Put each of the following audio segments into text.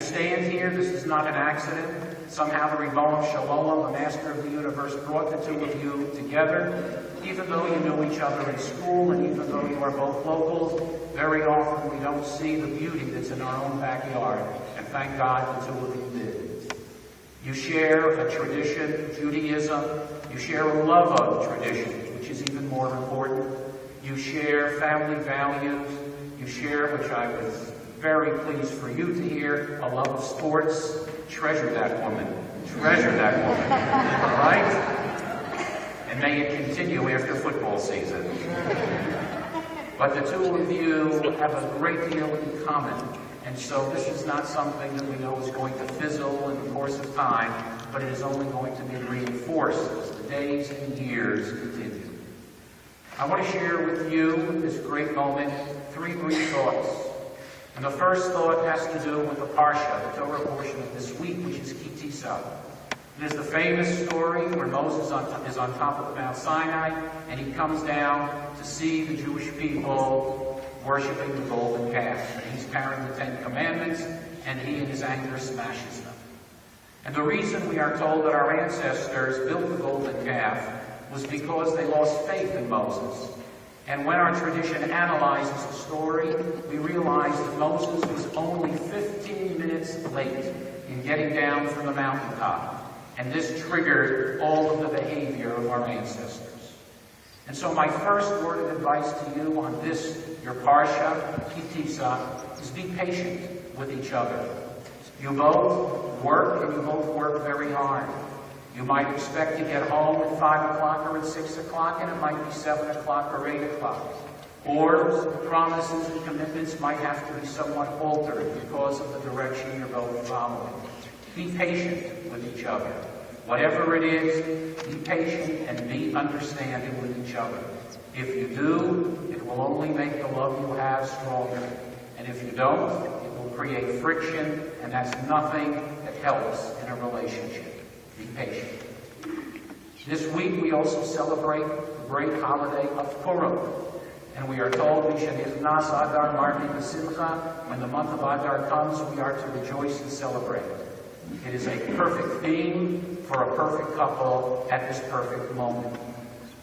Stand here, this is not an accident. Somehow the Rebbe Shalom, the Master of the Universe, brought the two of you together. Even though you knew each other in school, and even though you are both locals, very often we don't see the beauty that's in our own backyard. And thank God the two of you did. You share a tradition, Judaism. You share a love of tradition, which is even more important. You share family values. You share, which I was very pleased for you to hear, a love of sports. Treasure that woman. Treasure that woman. All right? And may it continue after football season. But the two of you have a great deal in common. And so this is not something that we know is going to fizzle in the course of time, but it is only going to be reinforced as the days and years continue. I want to share with you at this great moment 3 brief thoughts. And the first thought has to do with the Parsha, the Torah portion of this week, which is Ki Tisa. It is the famous story where Moses is on top of Mount Sinai, and he comes down to see the Jewish people worshiping the golden calf. And he's carrying the 10 Commandments, and he in his anger smashes them. And the reason we are told that our ancestors built the golden calf was because they lost faith in Moses. And when our tradition analyzes the story, we realize that Moses was only 15 minutes late in getting down from the mountaintop. And this triggered all of the behavior of our ancestors. And so my first word of advice to you on this, your Parsha, Ki Tisa, is be patient with each other. You both work, and you both work very hard. You might expect to get home at 5 o'clock or at 6 o'clock, and it might be 7 o'clock or 8 o'clock. Or promises and commitments might have to be somewhat altered because of the direction you're both following. Be patient with each other. Whatever it is, be patient and be understanding with each other. If you do, it will only make the love you have stronger. And if you don't, it will create friction, and that's nothing that helps in a relationship. Be patient. This week we also celebrate the great holiday of Purim. And we are told, Mishenichnas Adar Marti B'Simcha, when the month of Adar comes, we are to rejoice and celebrate. It is a perfect theme for a perfect couple at this perfect moment.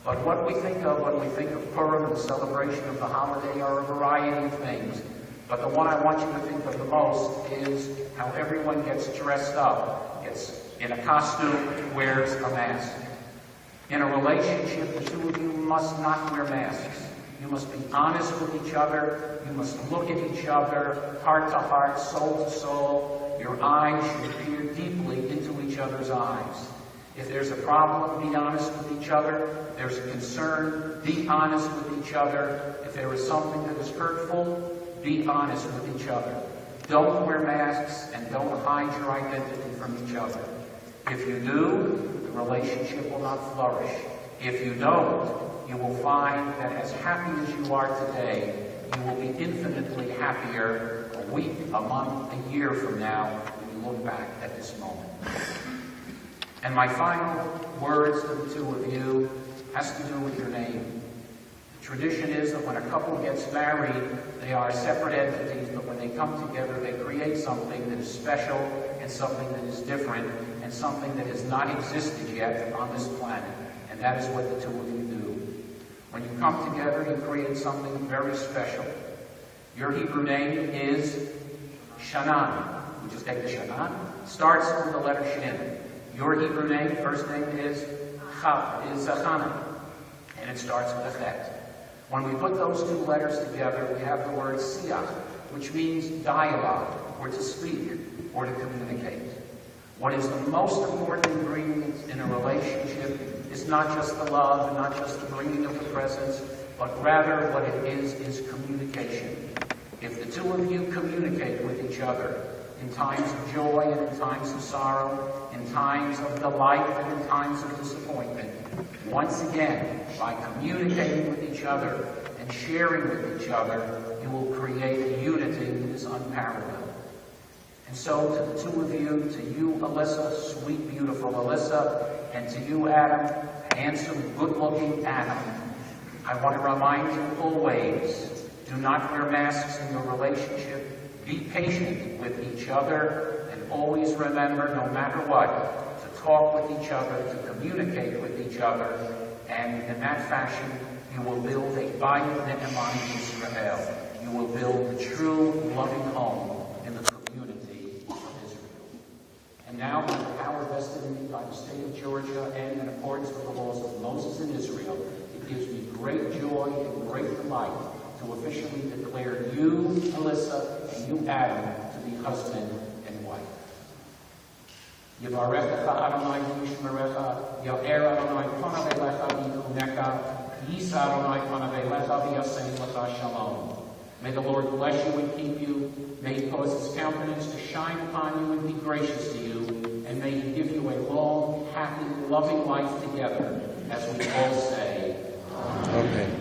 But what we think of when we think of Purim and the celebration of the holiday are a variety of things. But the one I want you to think of the most is how everyone gets dressed up, gets in a costume, wears a mask. In a relationship, the two of you must not wear masks. You must be honest with each other. You must look at each other, heart to heart, soul to soul. Your eyes should peer deeply into each other's eyes. If there's a problem, be honest with each other. If there's a concern, be honest with each other. If there is something that is hurtful, be honest with each other. Don't wear masks and don't hide your identity from each other. If you do, the relationship will not flourish. If you don't, you will find that as happy as you are today, you will be infinitely happier a week, a month, a year from now when you look back at this moment. And my final words to the two of you has to do with your name. The tradition is that when a couple gets married, they are separate entities, but when they come together, they create something that is special and something that is different and something that has not existed yet on this planet. And that is what the two of you do. When you come together, you create something very special. Your Hebrew name is Shanan. We just take the Shanan. Starts with the letter Shin. Your Hebrew name, first name is Zachana. And it starts with a Chet. When we put those two letters together, we have the word Siach, which means dialogue, or to speak, or to communicate. What is the most important ingredient in a relationship is not just the love and not just the bringing of the presents, but rather what it is communication. If the two of you communicate with each other in times of joy and in times of sorrow, in times of delight and in times of disappointment, once again, by communicating with each other and sharing with each other, you will create a unity that is unparalleled. And so to the two of you, to you, Alyssa, sweet, beautiful Alyssa, and to you, Adam, handsome, good-looking Adam, I want to remind you always, do not wear masks in your relationship. Be patient with each other, and always remember, no matter what, to talk with each other, to communicate with each other, and in that fashion, you will build a Bayit Ne'eman Israel. You will build a true, loving home in the community of Israel. And now, by the power vested in me by the state of Georgia and in accordance with the laws of Moses in Israel, it gives me great joy and great delight to officially declare you, Alyssa, and you, Adam, to be husband and wife. Yivarechecha Adonai v'yishmerecha, Yo'er Adonai panav elecha v'yichunecha, Yisa Adonai panav elecha v'yasein lecha shalom. May the Lord bless you and keep you. May he cause his countenance to shine upon you and be gracious to you. And may he give you a long, happy, loving life together, as we all say. Amen.